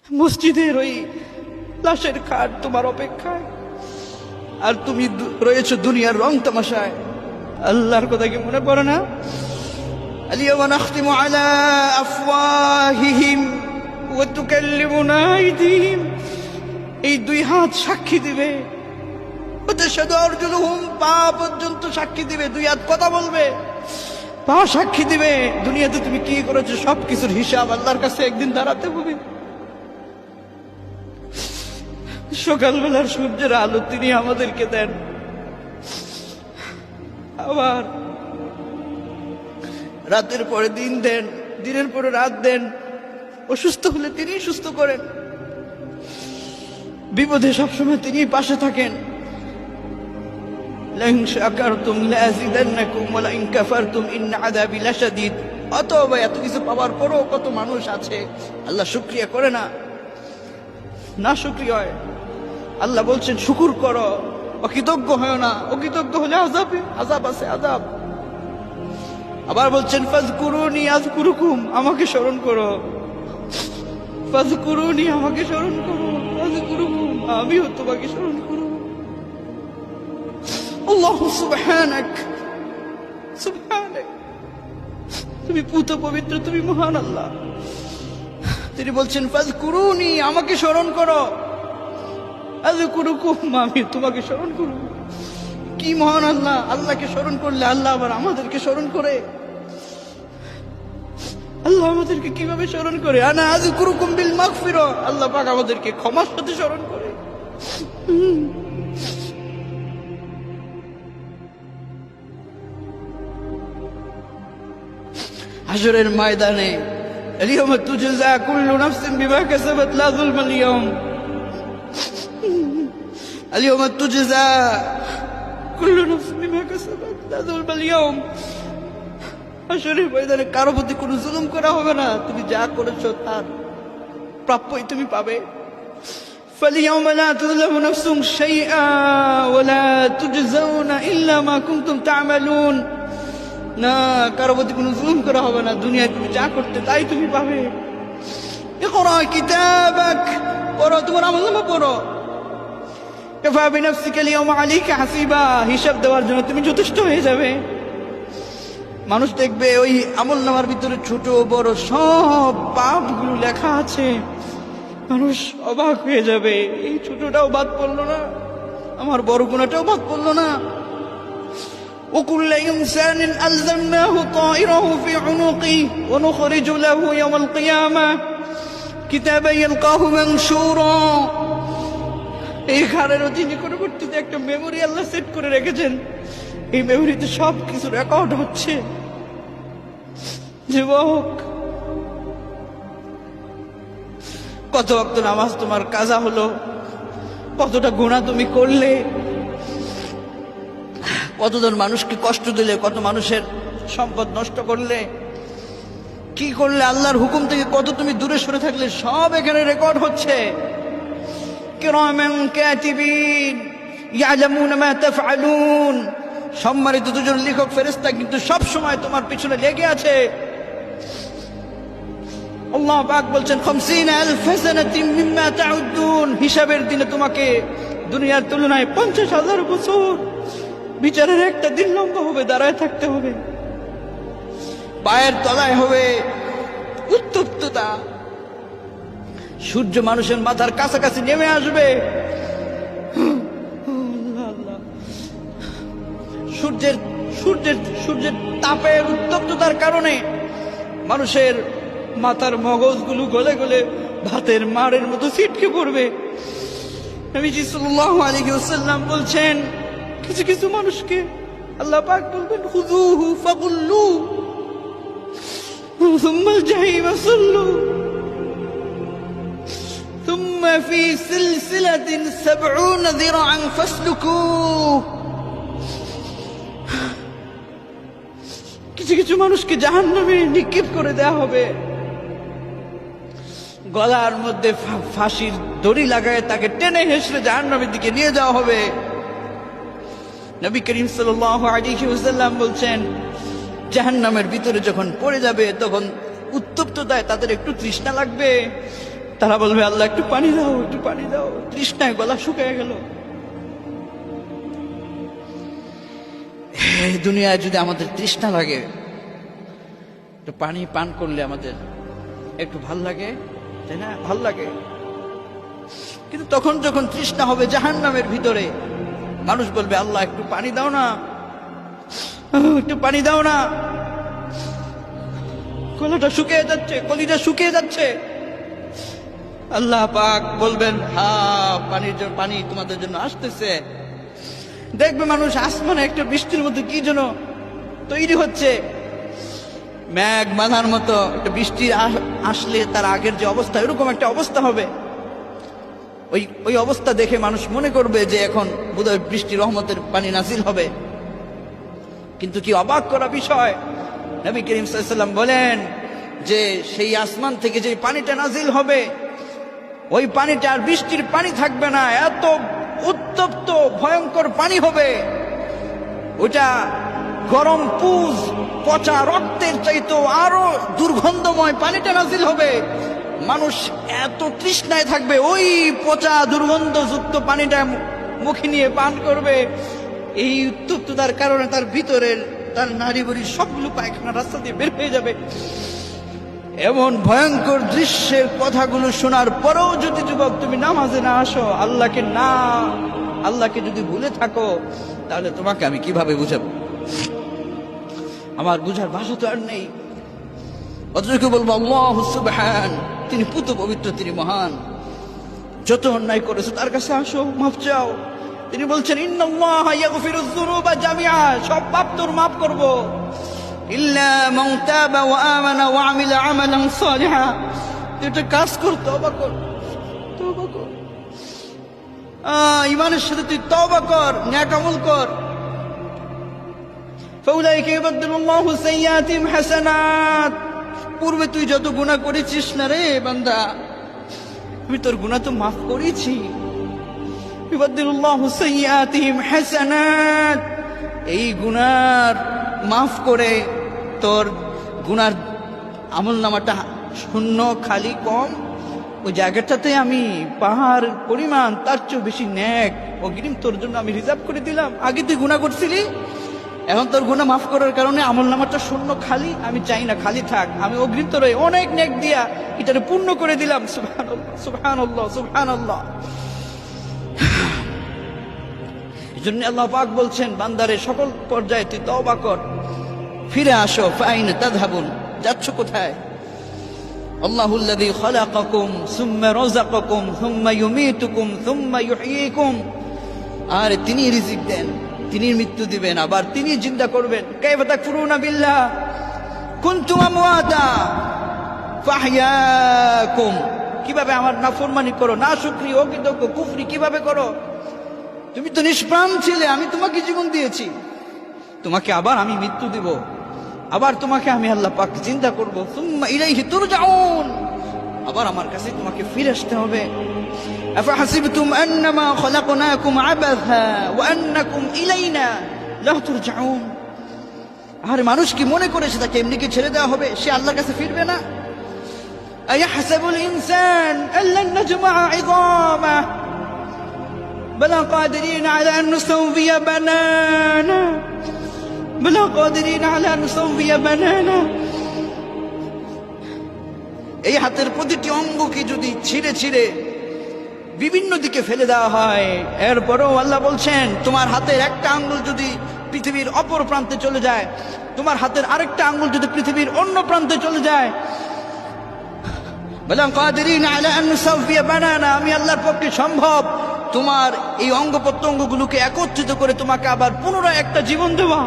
মসজিদের ওই লাশের খাট তোমার অপেক্ষায়, আর তুমি রয়েছো দুনিয়ার রং তামাশায়। আল্লাহর কথা কি মনে পড়ে না? আলিয়াওমা নাখতিমু আলা আফওয়াহিহিম ওয়া তুকাল্লিমুনা আইদিহিম, এই দুই হাত সাক্ষী দিবে, ওয়াতাশহাদু আরজুলুহুম, পা পর্যন্ত সাক্ষী দিবে। দুই হাত কথা বলবে, পা সাক্ষী দিবে। দুনিয়াতে তুমি কি করেছো সবকিছুর হিসাব আল্লাহর কাছে একদিন দাঁড়াতে হবে। সকালবেলার সূর্যের আলো তিনি আমাদেরকে দেন, আবার রাতের পরে দিন দেন, দিনের পরে রাত দেন। অসুস্থ হলে তিনি সুস্থ করেন, বিপদে সবসময় তিনি পাশে থাকেন। লাইন শাকারতুম লাযিদান্নাকুম ওয়া লাইন কাফারতুম ইন্না আযাবি লাশাদীদ। অতএব এত কিছু পাওয়ার পরও কত মানুষ আছে আল্লাহ শুকরিয়া করে না, না শুকরিয়া হয়। আল্লাহ বলছেন শুকুর করো, অকৃতজ্ঞ হয় না। অকৃতজ্ঞ হলে আযাব আছে, আযাব। আবার বলছেন ফাযকুরুনি আযকুরুকুম, আমাকে স্মরণ করো। ফাযকুরুনি, আমাকে স্মরণ করো। আযকুরুকুম, আমিও তোমাকে স্মরণ করব। আল্লাহ সুবহানাক, সুবহানাক, তুমি পুত পবিত্র, তুমি মহান আল্লাহ। তিনি বলছেন ফাযকুরুনি, আমাকে স্মরণ করো। আযকুরুকুম, আমি তোমাকে স্মরণ করব। কি মহান আল্লাহ! আল্লাহকে স্মরণ করলে আল্লাহ আবার আমাদেরকে স্মরণ করে। আল্লাহ আমাদেরকে কিভাবে স্মরণ করে? আনা আযকুরুকুম বিল মাগফিরা, আল্লাহ পাক আমাদেরকে ক্ষমার সাথে স্মরণ করে। হাশরের ময়দানে আলিয়াওমা তুজজা কুল্লু নাফসিন বিমা কাসাবাত লা যুলমাল ইয়াওম, আলিয়াওমা তুজজা কুল্লু নাফসিন বিমা কাসাবাত লা যুলমাল ইয়াওম। হাশরের ময়দানে কারো প্রতি কোনো জুলুম করা হবে না। তুমি যা করেছো তার প্রাপ্যই তুমি পাবে। فاليوم لا تظلم نفس شيئا ولا تجزون إلا ما كنتم تعملون। না, কারো প্রতি কোনো জুলুম করা হবে না। দুনিয়ায় তুমি যা করতে তাই তুমি পাবে। ইকরা কিতাবাক, পড়ো, তোমার আমলনামা পড়ো। কাফা বিনাফসিকা আল-ইয়াওমা আলাইকা হাসিবা, হিসাব দেওয়ার জন্য তুমি যথেষ্ট হয়ে যাবে। মানুষ দেখবে ওই আমলনামার ভিতরে ছোট বড় সব পাপগুলো লেখা আছে। মানুষ অবাক হয়ে যাবে, এই ছোটটাও বাদ পড়লো না, আমার বড় গুনাহটাও বাদ পড়লো না। وكل إنسان ألزمناه طائره في عنقه ونخرج له يوم القيامة كتابا يلقاه منشورا। এই ঘরের অধীনে পরবর্তীতে একটা মেমোরি আল্লাহ সেট করে রেখেছেন। এই মেমোরিতে সব কিছু রেকর্ড হচ্ছে। যুবক, কত ওয়াক্ত নামাজ তোমার কাজা হলো, কতটা গুনাহ তুমি করলে, কতজন মানুষকে কষ্ট দিলে, কত মানুষের সম্পদ নষ্ট করলে, কি করলে, আল্লাহর হুকুম থেকে কত তুমি দূরে সরে থাকলে, সব এখানে রেকর্ড হচ্ছে। কিরামান কাতিবিন ইয়ালামুনা মা তাফআলুন, সম্মানিত দুজন লেখক ফেরেশতা কিন্তু সব সময় তোমার পিছনে লেগে আছে। আল্লাহ পাক বলছেন 50000 সানাতিন মিম্মা তাউদ্দুন, হিসাবের দিনে তোমাকে দুনিয়ার তুলনায় 50,000 বছর বিচারের একটা দিন লম্বা হবে, দাঁড়ায় থাকতে হবে। পায়ের তলায় হবে উত্তপ্ততা, সূর্য মানুষের মাথার কাছাকাছি নেমে আসবে। সূর্যের তাপের উত্তপ্ততার কারণে মানুষের মাথার মগজগুলো গলে গলে ভাতের মাড়ের মতো ছিটকে পড়বে। নবীজি সাল্লাল্লাহু আলাইহি ওয়াসাল্লাম বলছেন, কিছু কিছু মানুষকে আল্লাহ পাক বলবেন খুযুহু ফাগুল্লু সুম্মা আল-জাহিম সাল্লু সুম্মা ফি সিলসিলাতিন 70 যিরাআন ফাসলুকুহ। কিছু কিছু মানুষকে জাহান্নামে নিক্ষেপ করে দেয়া হবে, গলার মধ্যে ফাঁসির দড়ি লাগায় তাকে টেনে হেঁচড়ে জাহান্নামের দিকে নিয়ে যাওয়া হবে। নবী করিম সাল্লাল্লাহু আলাইহি ওয়াসাল্লাম বলছেন, জাহান্নামের ভিতরে যখন পড়ে যাবে তখন উত্তপ্ততায় তাদের একটু তৃষ্ণা লাগবে, তারা বলবে আল্লাহ একটু পানি দাও, একটু পানি দাও, তৃষ্ণায় গলা শুকিয়ে গেল। এই দুনিয়ায় যদি আমাদের তৃষ্ণা লাগে, একটু পানি পান করলে আমাদের একটু ভাল লাগে, তাই না? ভাল লাগে। কিন্তু তখন যখন তৃষ্ণা হবে জাহান্নামের ভিতরে, মানুষ বলবে আল্লাহ একটু পানি দাও না, একটু পানি দাও না, গলাটা শুকিয়ে যাচ্ছে, কলিটা শুকিয়ে যাচ্ছে। আল্লাহ পাক বলবেন হ্যাঁ পানি তোমাদের জন্য আসতেছে। দেখবে মানুষ আসমানে একটা বৃষ্টির মধ্যে কি যেন তৈরি হচ্ছে, মেঘ বাঁধার মতো একটা বৃষ্টি আসলে তার আগের যে অবস্থা, এরকম একটা অবস্থা হবে। ওই অবস্থা দেখে মানুষ মনে করবে যে এখন বোধহয় বৃষ্টি রহমতের পানি নাজিল হবে। কিন্তু কি অবাক করা বিষয়, নবী করিম সাল্লাল্লাহু আলাইহি ওয়াসাল্লাম বলেন যে সেই আসমান থেকে যে পানিটা নাজিল হবে, ওই পানিটা আর বৃষ্টির পানি থাকবে না, এত উত্তপ্ত ভয়ঙ্কর পানি হবে। ওটা গরম পুজ পচা রক্তের চাইতেও আরো দুর্গন্ধময় পানিটা নাজিল হবে। মানুষ এত তৃষ্ণায় থাকবে, ওই পচা দুর্গন্ধযুক্ত পানিটা মুখে নিয়ে পান করবে। এই উত্তপ্ততার কারণে তার ভিতরের তার নারী বুড়ি সবগুলো পায়খানা রাস্তা দিয়ে বের হয়ে যাবে। এমন ভয়ঙ্কর দৃশ্যের কথাগুলো শোনার পরেও যদি যুবক তুমি নামাজে না আসো, আল্লাহকে যদি ভুলে থাকো, তাহলে তোমাকে আমি কিভাবে বুঝাবো? আমার বুঝার ভাষা তো আর নেই। অতটুকু বলবো আল্লাহু সুবহান, তিনি পুত পবিত্র, তিনি মহান। যত অন্যায় করেছো তার কাছে আসো, মাফ চাও। তিনি বলছেন ইন্নাল্লাহা ইয়াগফিরুয যুনুবা জামিআ, সব পাপ তোর মাফ করব, ইল্লা মান তাবা ওয়া আমানা ওয়া আমিলা আমালান সালিহা। তুই একটা কাজ কর, তওবা কর, তওবা কর, ঈমানের সাথে তুই তওবা কর, নেক আমল কর। ফাউলাইকা ইউবাদদিলুল্লাহু সাইয়্যাতিহিম হাসানাত। পূর্বে তুই যত গুনাহ করেছিস না রে বান্দা, আমি তোর গুনাহ তো মাফ করেছি। ইউবাদদিলুল্লাহু সাইয়্যাতিহিম হাসানাত, এই গুনার মাফ করে তোর গুনার আমলনামাটা শূন্য, খালি, কম, ওই জায়গাটাতে আমি পাহাড় পরিমাণ তার চেয়ে বেশি নেক অগ্রিম তোর জন্য আমি রিজার্ভ করে দিলাম। আগে তুই গুনাহ করছিলি, এখন তোর গুনাহ মাফ করার কারণে আমলনামাটা শূন্য, খালি। আমি চাই না খালি থাক, আমি অগ্রিম তোর অনেক নেক দিয়া এটারে পূর্ণ করে দিলাম। সুবহানাল্লাহ, সুবহানাল্লাহ, সুবহানাল্লাহ। এজন্য আল্লাহ পাক বলছেন বান্দারে সকল পর্যায়ে তুই তওবা কর, ফিরে আসো। ফাইন তাযহাবুন, যাচ্ছ কোথায়? আল্লাহুল্লাযী খালাকাকুম সুম্মা রাযাকাকুম সুম্মা ইউমীতুকুম সুম্মা ইউহয়ীকুম। আর তিনি রিজিক দেন, তিনি মৃত্যু দিবেন, আবার তিনি জিন্দা করবেন। কাইফা তাকফুরুনা বিল্লাহ কুনতুম আমওয়াতা ফাহইয়াকুম। কিভাবে আমার নাফরমানি করো, নাশুকরি, অকৃতজ্ঞ, কুফরি কিভাবে করো? তুমি তো নিষ্প্রাণ ছিলে, আমি তোমাকে জীবন দিয়েছি, তোমাকে আবার আমি মৃত্যু দিব, আবার তোমাকে আমি আল্লাহ পাক চিন্তা করবো। সুম্মা ইলাইহি তুরজাউন, আবার আমার কাছে তোমাকে ফিরে আসতে হবে। আফাহাসিবতুম আন্নামা খলাকনাকুম আবাসা ওয়া আন্নাকুম ইলাইনা লা তুরজাউন। আর মানুষ কি মনে করেছে তাকে এমনি কি ছেড়ে দেওয়া হবে, সে আল্লাহর কাছে ফিরবে না? আয়াহসাবুল ইনসান আল্লান নাজমা'a 'ইযামা বালা কাদিরিন আলা আন নুসাউবিয়া বানানা বালা কাদিরিন আলা আন নুসাউবিয়া বানানা। এই হাতের প্রতিটি অঙ্গকে যদি ছিঁড়ে ছিঁড়ে বিভিন্ন দিকে ফেলে দেওয়া হয়, এরপরও আল্লাহ বলছেন তোমার হাতের একটা আঙ্গুল যদি পৃথিবীর অপর প্রান্তে চলে যায়, তোমার হাতের আরেকটা আঙ্গুল যদি পৃথিবীর অন্য প্রান্তে চলে যায়, বালা কাদিরিন আলা আন নুসাউবিয়া বানানা, আমি আল্লাহর পক্ষে সম্ভব তোমার এই অঙ্গ প্রত্যঙ্গগুলোকে একত্রিত করে তোমাকে আবার পুনরায় একটা জীবন দেওয়া।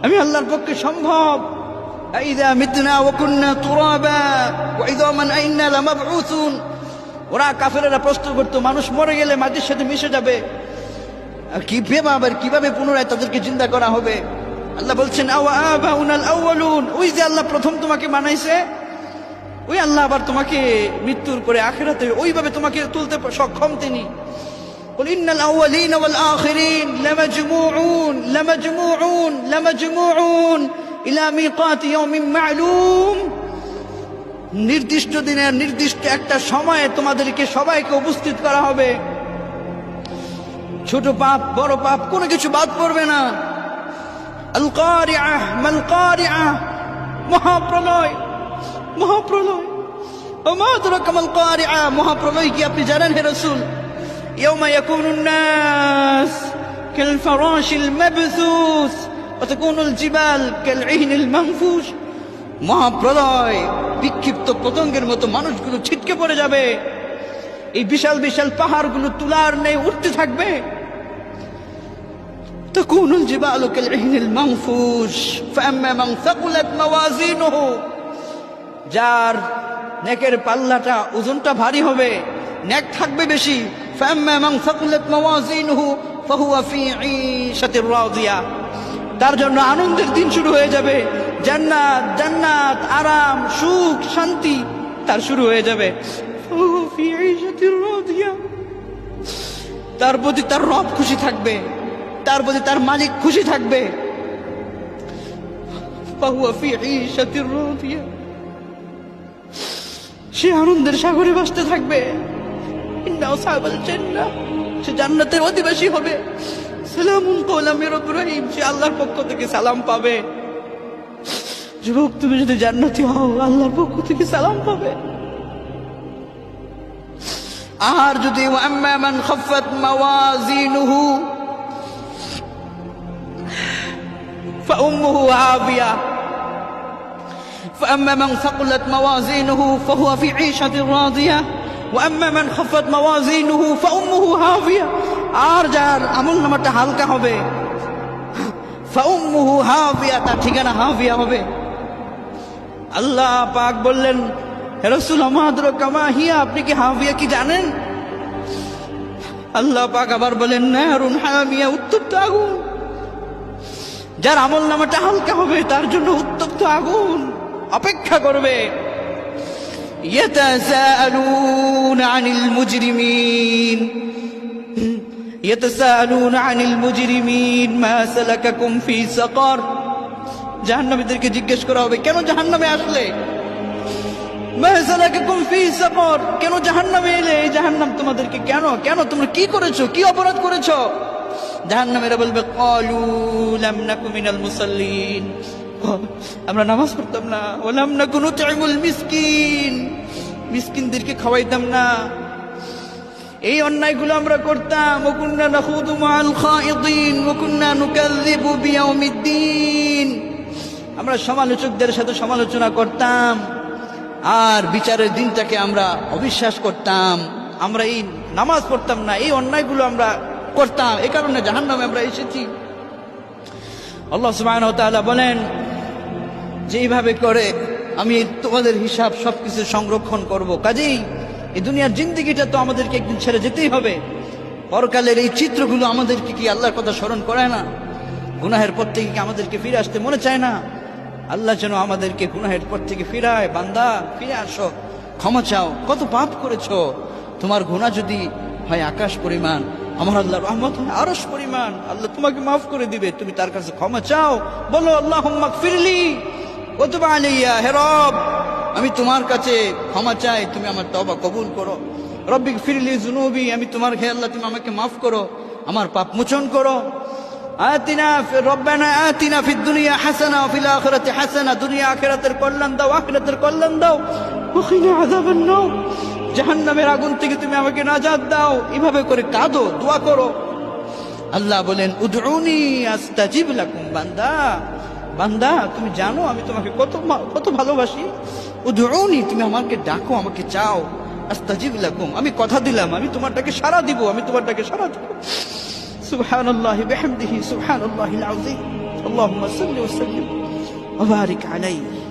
আমি আল্লাহর পক্ষে সম্ভব। আইযা মিতনা ওয়া কুননা তুরাবা ওয়া ইযামান আইন্না লামাবউসুন। ওরা কাফেরেরা প্রশ্ন করতো মানুষ মরে গেলে মাটির সাথে মিশে যাবে, কিভাবে পুনরায় তাদেরকে জিন্দা করা হবে? আল্লাহ বলছেন আওয়া আবাউনাল আউয়ালুন, ওই যে আল্লাহ প্রথম তোমাকে বানাইছে, ওই আল্লাহ আবার তোমাকে মৃত্যুর পরে আখিরাতে ওইভাবে তোমাকে তুলতে সক্ষম তিনি। قل إن الأولين والآخرين لمجموعون إلى ميقات يوم معلوم নির্দিষ্ট দিনের নির্দিষ্ট একটা সময়ে তোমাদেরকে সবাইকে উপস্থিত করা হবে। ছোট পাপ বড় পাপ কোনো কিছু বাদ পড়বে না। আল কারিআহ মাল কারিআহ, মহাপ্রলয়, মহাপ্রলয়। ওমা আদরাকা মাল কারিআহ, মহাপ্রলয় কি আপনি জানেন হে রাসূল? ইয়াউমা ইয়াকুনুন নাস কাল ফারাশিল মাবসুস ওয়া তাকুনুল জিবাল কাল ইহনিল মানফুশ। মহাপ্রলয়, বিক্ষিপ্ত পতঙ্গের মতো মানুষগুলো ছিটকে পড়ে যাবে। এই বিশাল বিশাল পাহাড়গুলো তুলার নেই উঠতে থাকবে। তাকুনুল জিবালু কাল ইহনিল মানফুশ ফাআম্মা মান সাকুলাত মাওয়াজিনুহু, যার নেকের পাল্লাটা ওজনটা ভারী হবে, নেক থাকবে বেশি। ফাআম্মা মান সাকুলাত মাওয়াজিনুহু ফাহুয়া ফি ঈশাতির রাদিয়া, তার জন্য আনন্দের দিন শুরু হয়ে যাবে। জান্নাত, জান্নাত, আরাম, সুখ, শান্তি তার শুরু হয়ে যাবে। ফাহুয়া ফি ঈশাতির রাদিয়া, তার প্রতি তার রব খুশি থাকবে, তার প্রতি তার মালিক খুশি থাকবে। ফাহুয়া ফি ঈশাতির রাদিয়া, সে আনন্দের সাগরে ভাসতে থাকবে। ইন্না আসহাবাল জান্নাহ, সে জান্নাতের অধিবাসী হবে। সালামুন কওলাম মির রাব্বির রহিম, সে আল্লাহর পক্ষ থেকে সালাম পাবে। যুবক, তুমি যদি জান্নাতি হও আল্লাহর পক্ষ থেকে সালাম পাবে। আর যদি ওয়া আম্মা মান খাফফাত মাওয়াজিনুহু فأمه هاوية فأما من ثقلت موازينه فهو في عيشة راضية وأما من خفت موازينه فأمه هاوية, আর যার আমল নামাটা হালকা হবে فأمه هاوية, তার ঠিকানা হাবিয়া হবে। আল্লাহ পাক বললেন, হে রাসূল ওমা আদরাকা মা হিয়া, আপনি কি হাবিয়া কি জানেন? আল্লাহ পাক আবার বলেন, নারুন হামিয়া, উত্তপ্ত আগুন। যার আমল নামাটা হালকা হবে তার জন্য উত্তপ্ত আগুন অপেক্ষা করবে। ইয়াতাসাআলুনা আনিল মুজরিমিন ইয়াতাসাআলুনা আনিল মুজরিমিন মা সালাকাকুম ফি সাকার, জাহান্নামীদেরকে জিজ্ঞেস করা হবে, কেন জাহান্নামে আসলে? মা সালাকাকুম ফি সাকার, কেন জাহান্নামে এলে? এই জাহান্নাম তোমাদেরকে কেন, কেন তোমরা কি করেছো, কি অপরাধ করেছো? জাহান্নামীরা বলবে, ক্বালু লাম নাকু মিনাল মুসাল্লিন, আমরা নামাজ পড়তাম না। ওয়া লাম নাকু নুতইমুল মিসকিন, মিসকিনদেরকে খাওয়াইতাম না। এই অন্যায়গুলো আমরা করতাম। ওয়া কুননা নাখুদু মাআল খায়িদিন ওয়া কুননা নুকাযযিবু বিয়াউমিদ্দিন, আমরা সমালোচকদের সাথে সমালোচনা করতাম আর বিচারের দিনটাকে আমরা অবিশ্বাস করতাম। আমরা এই নামাজ পড়তাম না, এই অন্যায়গুলো আমরা করতাম, এই কারণে জাহান্নামে আমরা এসেছি। আল্লাহ সুবহানাহু ওয়া তাআলা বলেন, যেইভাবে করে আমি তোমাদের হিসাব সবকিছু সংরক্ষণ করব। কাজেই এই দুনিয়ার জিন্দেগিটা তো আমাদেরকে একদিন ছেড়ে যেতেই হবে। পরকালের এই চিত্রগুলো আমাদেরকে কি আল্লাহর কথা স্মরণ করায় না? গুনাহের পর থেকে কি আমাদেরকে ফিরে আসতে মনে চায় না? আল্লাহ যেন আমাদেরকে গুনাহের পর থেকে ফিরায়। বান্দা ফিরে আসো, ক্ষমা চাও, কত পাপ করেছো। তোমার গুনাহ যদি হয় আকাশ পরিমাণ, আমার আল্লাহর রহমত হয় আরশ পরিমাণ, আল্লাহ তোমাকে মাফ করে দিবে। তুমি তার কাছে ক্ষমা চাও, বলো আল্লাহুম্মা গফিরলি ওয়া তুব আলাইয়া, হে রব আমি তোমার কাছে ক্ষমা চাই, তুমি আমার তওবা কবুল করো। রব্বি গফিরলি যুনুবি, আমি তোমার, হে আল্লাহ তুমি আমাকে মাফ করো, আমার পাপ মোচন করো। আতিনা রব্বানা আতিনা ফিদ দুনিয়া হাসানা ওয়া ফিল আখিরাতি হাসানা, দুনিয়া আখিরাতের কল্যাণ দাও, আখিরাতের কল্যাণ দাও। ওয়া কিনা আযাবান নার, জাহান্নামের আগুন থেকে তুমি আমাকে নাজাত দাও। এভাবে করে কাঁদো, দোয়া করো। আল্লাহ বলেন, উদউনি আস্তাজিব লাকুম, বান্দা বান্দা তুমি জানো আমি তোমাকে কত ভালোবাসি। উদউনি, তুমি আমাকে ডাকো, আমাকে চাও। আস্তাজিব লাকুম, আমি কথা দিলাম আমি তোমারটাকে সাড়া দিব, আমি তোমারটাকে সাড়া দিব। সুবহানাল্লাহি বিহামদিহি সুবহানাল্লাহিল আযীম। আল্লাহুম্মা সাল্লি ওয়া সাল্লিম ওয়া বারিক আলাইহি।